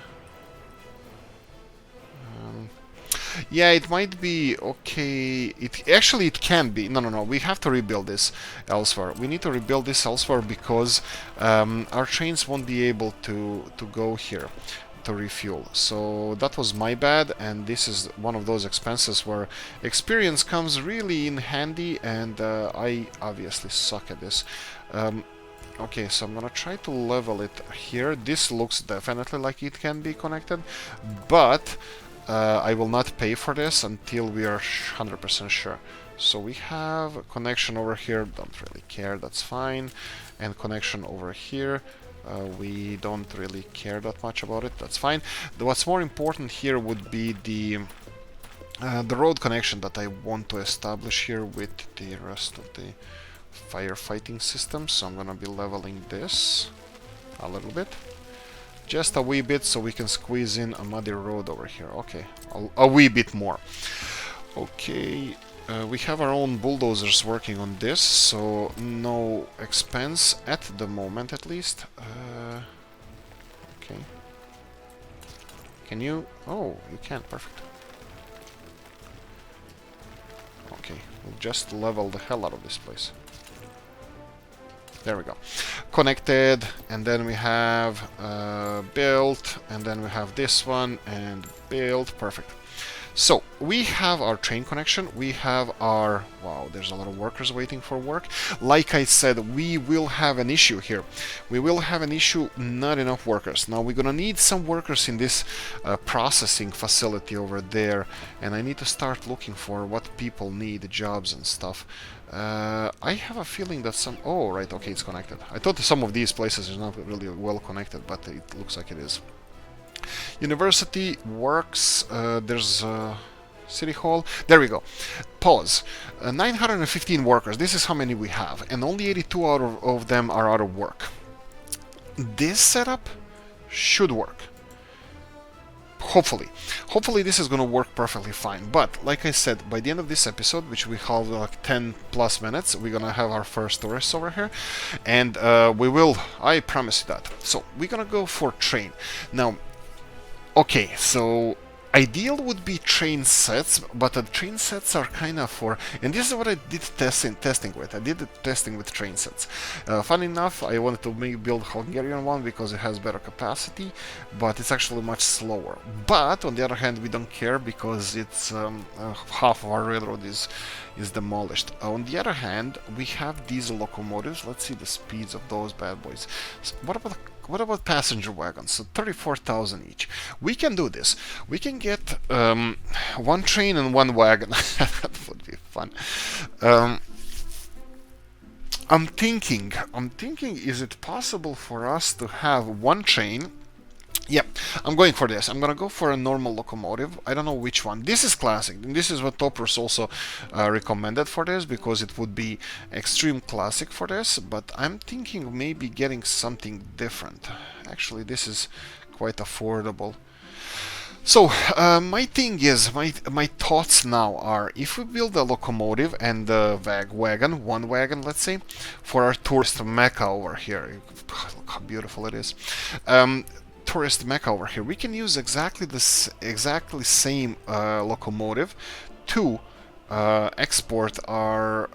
Yeah, it might be okay. It can be. No. We have to rebuild this elsewhere. We need to rebuild this elsewhere because our trains won't be able to go here to refuel. So that was my bad, and this is one of those expenses where experience comes really in handy, and I obviously suck at this. Okay, so I'm gonna try to level it here. This looks definitely like it can be connected, but I will not pay for this until we are 100% sure. So we have a connection over here, don't really care, that's fine. And connection over here, we don't really care that much about it, that's fine. What's more important here would be the road connection that I want to establish here with the rest of the firefighting system. So I'm gonna be leveling this a little bit. Just a wee bit so we can squeeze in a muddy road over here. Okay, a wee bit more. Okay, we have our own bulldozers working on this, so no expense at the moment at least. Okay. Can you... Oh, you can, perfect. Okay, we'll just level the hell out of this place. There we go. Connected, and then we have built, and then we have this one, and built. Perfect. So, we have our train connection, we have our... Wow, there's a lot of workers waiting for work. Like I said, we will have an issue here. We will have an issue, not enough workers. Now, we're gonna need some workers in this processing facility over there, and I need to start looking for what people need, jobs and stuff. I have a feeling that some... Oh, right, okay, it's connected. I thought some of these places are not really well connected, but it looks like it is. University works. There's City Hall. There we go. Pause. 915 workers. This is how many we have, and only 82 out of them are out of work. This setup should work. Hopefully this is gonna work perfectly fine, but like I said, by the end of this episode, which we have like 10 plus minutes, we're gonna have our first tourists over here, and we will, I promise you that. So we're gonna go for train. Now, okay, so ideal would be train sets, but the train sets are kind of for... And this is what I did testing with. I did the testing with train sets. Funny enough, I wanted to build Hungarian one because it has better capacity, but it's actually much slower. But on the other hand, we don't care because it's half of our railroad is demolished. On the other hand, we have diesel locomotives. Let's see the speeds of those bad boys. So what about passenger wagons? So 34,000 each. We can do this. We can get one train and one wagon. That would be fun. I'm thinking, is it possible for us to have one train? Yep, I'm going for this. I'm gonna go for a normal locomotive. I don't know which one. This is classic. This is what Toppers also recommended for this, because it would be extreme classic for this. But I'm thinking maybe getting something different. Actually, this is quite affordable. So, my thing is, my thoughts now are, if we build a locomotive and a wagon, one wagon, let's say, for our tourist mecca over here. Look how beautiful it is. Tourist mecca over here, we can use exactly same locomotive to export our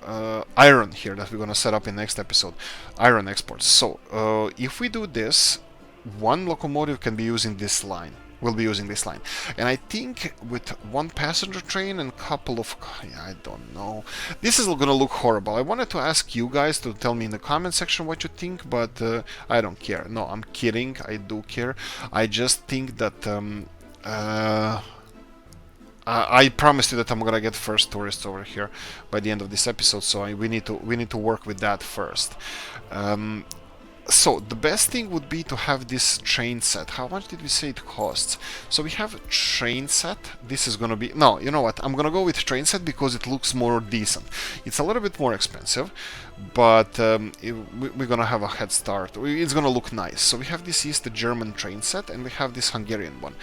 iron here that we're gonna set up in next episode, iron exports. So if we do this, one locomotive can be using this line. We'll be using this line, and I think with one passenger train and couple of... Yeah, I don't know. This is gonna look horrible. I wanted to ask you guys to tell me in the comment section what you think, but I don't care. No, I'm kidding. I do care. I just think that I promised you that I'm gonna get first tourists over here by the end of this episode, so we need to work with that first. Um, so the best thing would be to have this train set. How much did we say it costs? So we have train set. This is gonna be, no, you know what? I'm gonna go with train set because it looks more decent. It's a little bit more expensive, but we're gonna have a head start. It's gonna look nice. So we have this East German train set, and we have this Hungarian one.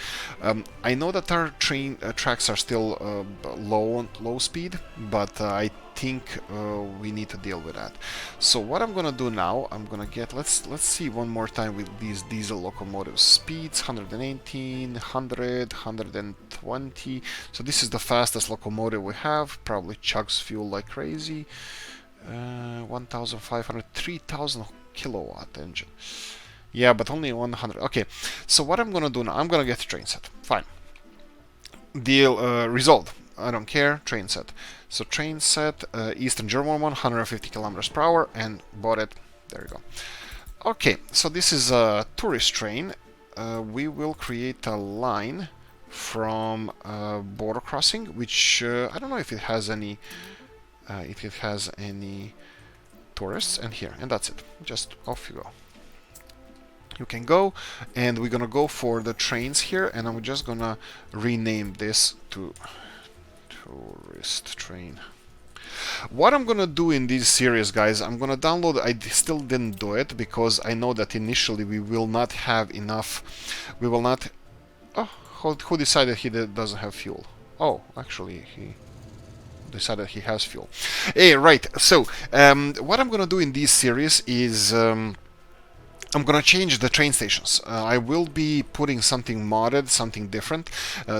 I know that our train tracks are still low speed, but I think we need to deal with that. So what I'm gonna do now, I'm gonna get, let's see one more time with these diesel locomotives. Speeds 118, 100, 120. So this is the fastest locomotive we have. Probably chugs fuel like crazy. 1,500, 3,000 kilowatt engine. Yeah, but only 100. Okay, so what I'm gonna do now, I'm gonna get a train set. Fine. Deal resolved. I don't care. Train set. So train set, Eastern German one, 150 kilometers per hour, and bought it. There you go. Okay, so this is a tourist train. We will create a line from border crossing, which I don't know if it has any. If it has any tourists, and here, and that's it. Just off you go. You can go, and we're gonna go for the trains here, and I'm just gonna rename this to tourist train. What I'm gonna do in this series, guys, I'm gonna download. I still didn't do it because I know that initially we will not have enough. We will not. Oh, who decided he doesn't have fuel? Oh, actually he decided he has fuel. Hey, right. So what I'm gonna do in this series is I'm gonna change the train stations. I will be putting something modded, something different.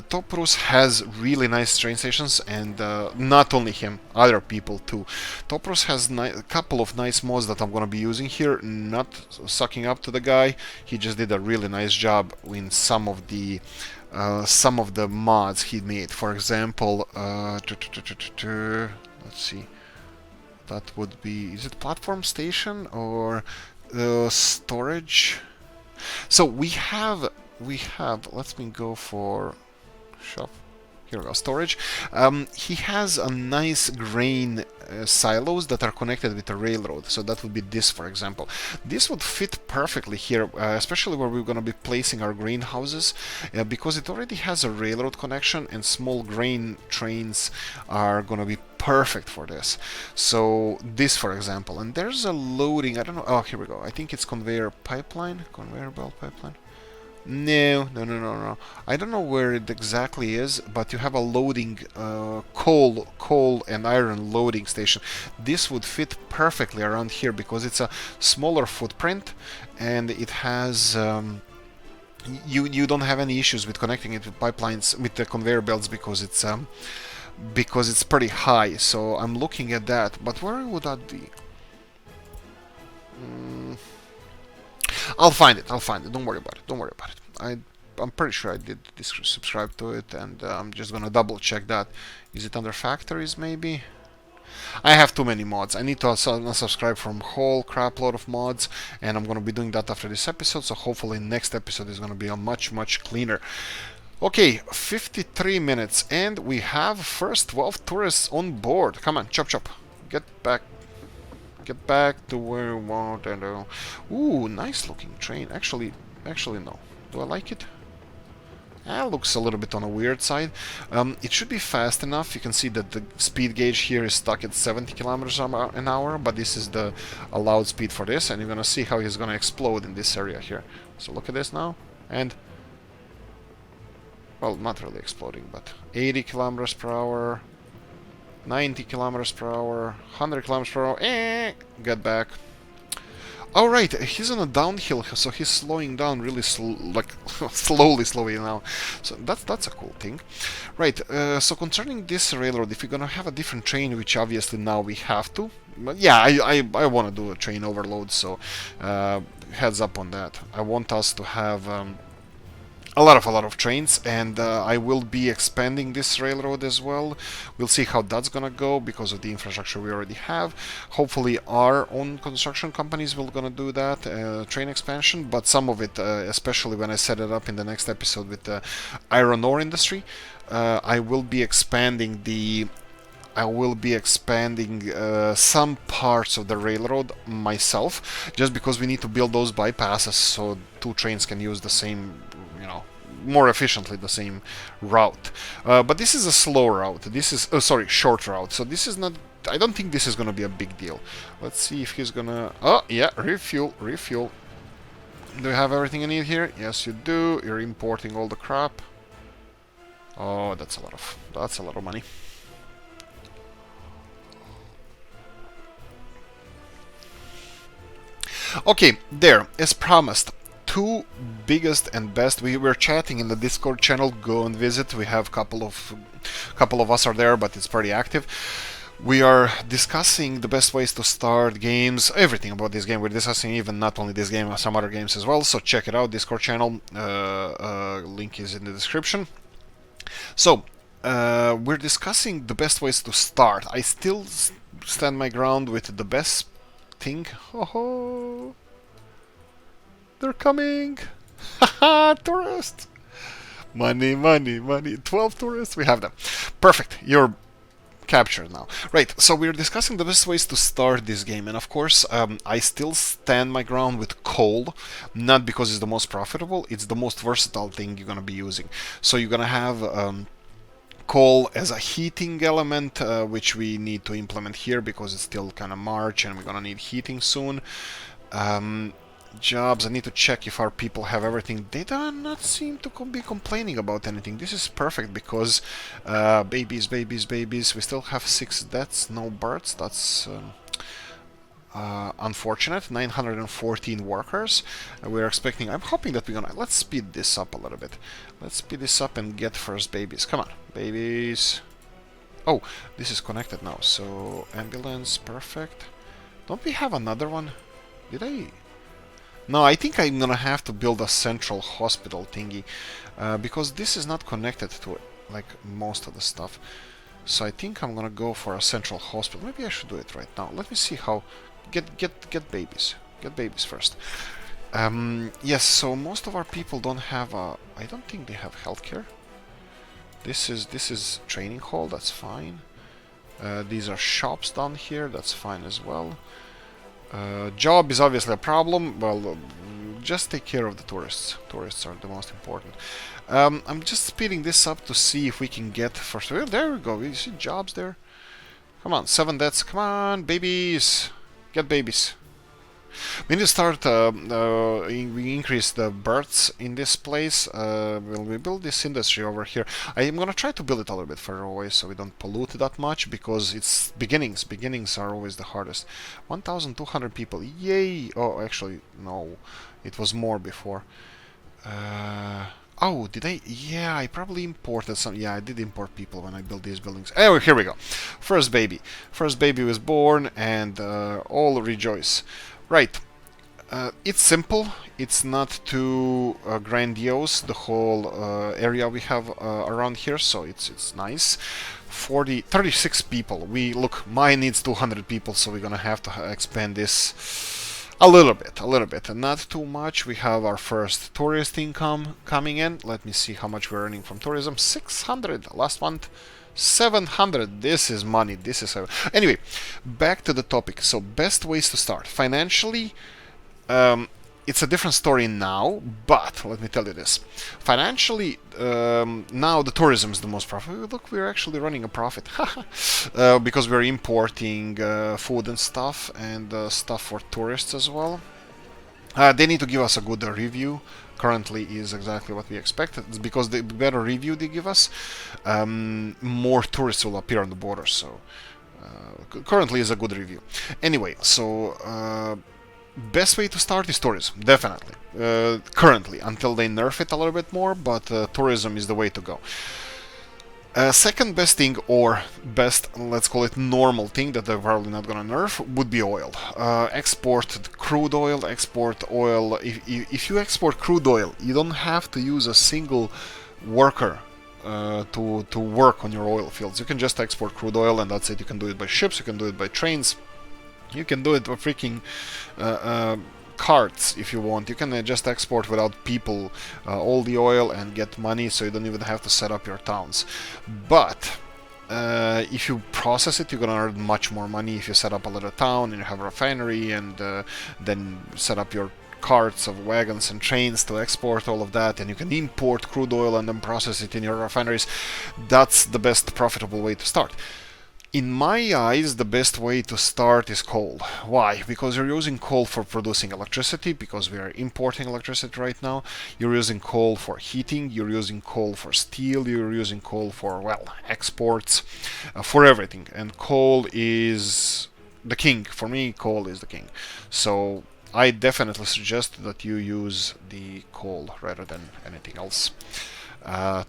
Toprus has really nice train stations, and not only him, other people too. Toprus has a couple of nice mods that I'm gonna be using here. Not sucking up to the guy, he just did a really nice job in some of the mods he made. For example, let's see, that would be, is it platform station or storage? So we have, let me go for shop. Here we go, storage. He has a nice grain silos that are connected with a railroad. So that would be this, for example. This would fit perfectly here, especially where we're going to be placing our greenhouses, because it already has a railroad connection, and small grain trains are going to be perfect for this. So this, for example, and there's a loading. I don't know. Oh, here we go. I think it's conveyor belt pipeline. No. I don't know where it exactly is, but you have a loading coal and iron loading station. This would fit perfectly around here because it's a smaller footprint, and it has you don't have any issues with connecting it with pipelines, with the conveyor belts, because it's pretty high. So I'm looking at that, but where would that be? I'll find it. Don't worry about it. I'm pretty sure I did subscribe to it, and I'm just gonna double check that. Is it under factories, maybe? I have too many mods. I need to unsubscribe from whole crap load of mods, and I'm gonna be doing that after this episode, so hopefully next episode is gonna be a much cleaner. Okay, 53 minutes, and we have first 12 tourists on board. Come on, chop. Get back to where we want. And ooh, nice looking train. Actually no. Do I like it? Looks a little bit on a weird side. It should be fast enough. You can see that the speed gauge here is stuck at 70 kilometers an hour, but this is the allowed speed for this, and you're gonna see how he's gonna explode in this area here. So look at this now, and well, not really exploding, but 80 kilometers per hour, 90 kilometers per hour, 100 kilometers per hour, get back. All right, he's on a downhill, so he's slowing down really slowly now. So that's a cool thing. Right, so concerning this railroad, if you're gonna have a different train, which obviously now we have to, but yeah, I want to do a train overload, so heads up on that. I want us to have a lot of trains, and I will be expanding this railroad as well. We'll see how that's gonna go because of the infrastructure we already have. Hopefully our own construction companies will gonna do that train expansion, but some of it, especially when I set it up in the next episode with the iron ore industry, I will be expanding some parts of the railroad myself, just because we need to build those bypasses so two trains can use the same, more efficiently the same route. But this is a slow route. This is, short route. So this is not. I don't think this is gonna be a big deal. Let's see if he's gonna. Oh yeah, refuel. Do you have everything you need here? Yes, you do. You're importing all the crap. Oh, that's a lot of money. Okay, there, as promised, two biggest and best. We were chatting in the Discord channel. Go and visit. We have couple of us are there, but it's pretty active. We are discussing the best ways to start games, everything about this game. We're discussing even not only this game, some other games as well. So check it out, Discord channel. Link is in the description. So we're discussing the best ways to start. I still stand my ground with the best thing. Oh, they're coming! Haha, tourists! Money. 12 tourists, we have them. Perfect, you're captured now. Right, so we're discussing the best ways to start this game, and of course, I still stand my ground with coal, not because it's the most profitable, it's the most versatile thing you're gonna be using. So you're gonna have coal as a heating element, which we need to implement here because it's still kind of March and we're gonna need heating soon. Jobs, I need to check if our people have everything. They do not seem to be complaining about anything. This is perfect because babies. We still have 6 deaths, no births. That's unfortunate. 914 workers. We're expecting. I'm hoping that we're gonna. Let's speed this up a little bit. Let's speed this up and get first babies. Come on, babies. Oh, this is connected now. So ambulance, perfect. Don't we have another one? Did I? No, I think I'm gonna have to build a central hospital thingy because this is not connected to it, like most of the stuff. So I think I'm gonna go for a central hospital. Maybe I should do it right now. Let me see how. Get babies. Get babies first. Yes. So most of our people don't have a. I don't think they have healthcare. This is training hall. That's fine. These are shops down here. That's fine as well. Job is obviously a problem. Well, just take care of the tourists. Tourists are the most important. I'm just speeding this up to see if we can get first. Well, there we go. You see jobs there? Come on, 7 deaths. Come on, babies. Get babies. We need to start. We increase the births in this place. We build this industry over here. I am gonna try to build it a little bit further away so we don't pollute that much because it's beginnings. Beginnings are always the hardest. 1,200 people. Yay! Oh, actually, no. It was more before. Oh, did I? Yeah, I probably imported some. Yeah, I did import people when I built these buildings. Oh, here we go. First baby. First baby was born, and all rejoice. Right. It's simple. It's not too grandiose, the whole area we have around here, so it's nice. 36 people. Look, mine needs 200 people, so we're gonna have to expand this a little bit, and not too much. We have our first tourist income coming in. Let me see how much we're earning from tourism. 600 last month. 700. This is money. This is anyway. Back to the topic. So best ways to start financially. It's a different story now, but let me tell you this. Financially, now the tourism is the most profitable. Look, we're actually running a profit because we're importing food and stuff, and stuff for tourists as well. They need to give us a good review. Currently is exactly what we expected. It's because the better review they give us, more tourists will appear on the border. So currently is a good review. Anyway, so best way to start is tourism, definitely. Currently, until they nerf it a little bit more, but tourism is the way to go. Second best thing, or best, let's call it normal thing that they're probably not gonna nerf, would be oil. Export crude oil, export oil. If you export crude oil, you don't have to use a single worker to work on your oil fields. You can just export crude oil and that's it. You can do it by ships, you can do it by trains, you can do it by freaking carts if you want. You can just export without people all the oil and get money, so you don't even have to set up your towns. But if you process it, you're gonna earn much more money if you set up a little town and you have a refinery and then set up your carts of wagons and trains to export all of that, and you can import crude oil and then process it in your refineries. That's the best profitable way to start. In my eyes, the best way to start is coal. Why? Because you're using coal for producing electricity, because we are importing electricity right now. You're using coal for heating, you're using coal for steel, you're using coal for, well, exports, for everything. And coal is the king. For me, coal is the king. So I definitely suggest that you use the coal rather than anything else.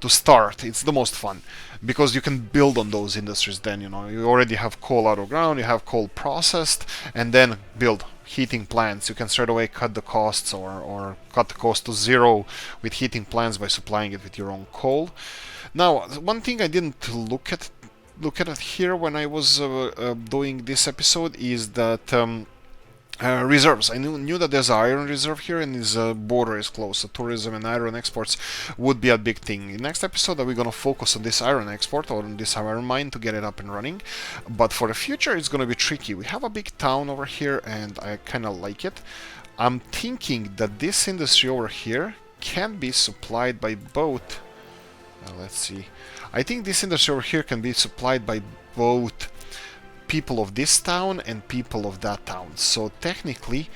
To start, it's the most fun because you can build on those industries. Then you already have coal out of ground, you have coal processed, and then build heating plants. You can straight away cut the costs or cut the cost to zero with heating plants by supplying it with your own coal. Now, one thing I didn't look at it here when I was doing this episode is that reserves. I knew that there's an iron reserve here and this border is close, so tourism and iron exports would be a big thing. In next episode we're gonna focus on this iron export or on this iron mine to get it up and running, but for the future it's gonna be tricky. We have a big town over here and I kinda like it. I'm thinking that this industry over here can be supplied by both. Let's see. I think this industry over here can be supplied by both people of this town and people of that town. So technically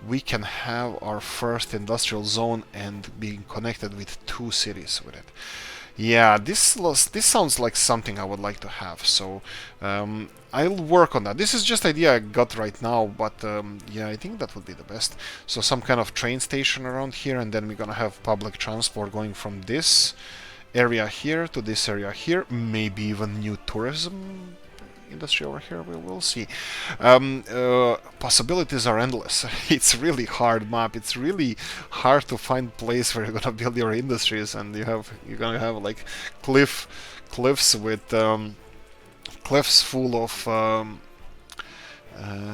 we can have our first industrial zone and being connected with 2 cities with it. Yeah, this sounds like something I would like to have. So I'll work on that. This is just idea I got right now, but yeah, I think that would be the best. So some kind of train station around here, and then we're gonna have public transport going from this area here to this area here. Maybe even new tourism industry over here. We will see. Possibilities are endless. It's really hard map. It's really hard to find place where you're gonna build your industries, and you're gonna have like cliffs with cliffs full of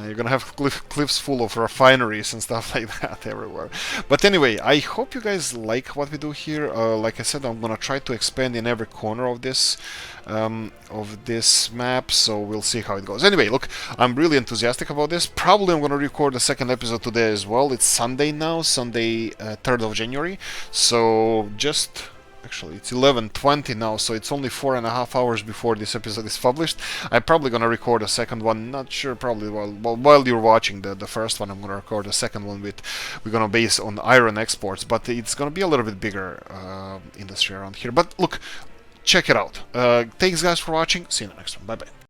you're gonna have cliffs full of refineries and stuff like that everywhere. But anyway, I hope you guys like what we do here. Like I said, I'm gonna try to expand in every corner of this map, so we'll see how it goes. Anyway, look, I'm really enthusiastic about this. Probably I'm gonna record the second episode today as well. It's Sunday now, Sunday 3rd of January, so actually, it's 11:20 now, so it's only 4.5 hours before this episode is published. I'm probably gonna record a second one. Not sure, probably while you're watching the first one, I'm gonna record a second one we're gonna base on iron exports, but it's gonna be a little bit bigger industry around here. But look, check it out. Thanks guys for watching. See you in the next one. Bye bye.